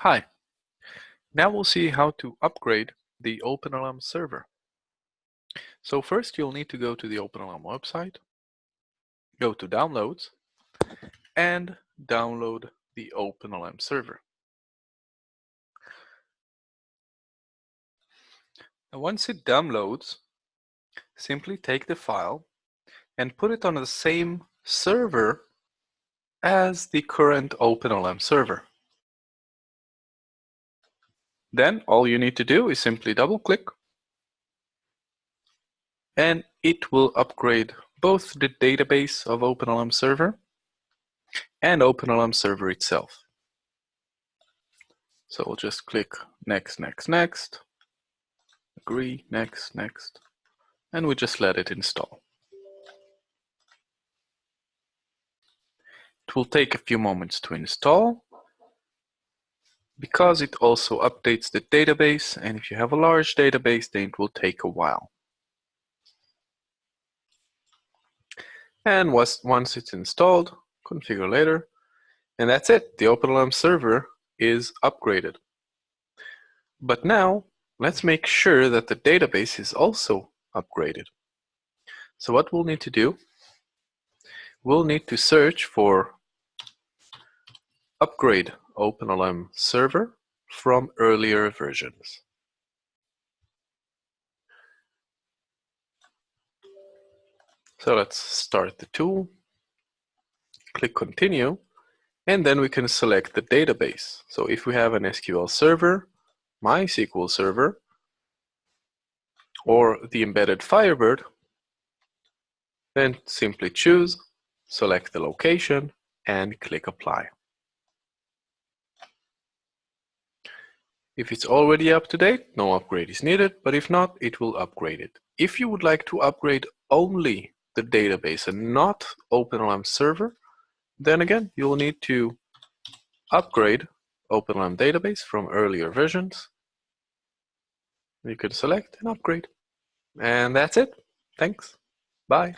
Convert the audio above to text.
Hi, now we'll see how to upgrade the OpenLM server. So first you'll need to go to the OpenLM website, go to Downloads, and download the OpenLM server. And once it downloads, simply take the file and put it on the same server as the current OpenLM server. Then all you need to do is simply double-click, and it will upgrade both the database of OpenLM server and OpenLM server itself. So we'll just click next, next, next, agree, next, next, and we just let it install. It will take a few moments to install because it also updates the database, and if you have a large database, then it will take a while. And once it's installed, configure later, and that's it. The OpenLM server is upgraded. But now, let's make sure that the database is also upgraded. So what we'll need to do, we'll need to search for upgrade OpenLM server from earlier versions. So let's start the tool, click continue, and then we can select the database. So if we have an SQL server, MySQL server, or the embedded Firebird, then simply choose, select the location, and click apply. If it's already up to date, no upgrade is needed, but if not, it will upgrade it. If you would like to upgrade only the database and not OpenLM server, then again, you'll need to upgrade OpenLM database from earlier versions. You can select and upgrade. And that's it. Thanks. Bye.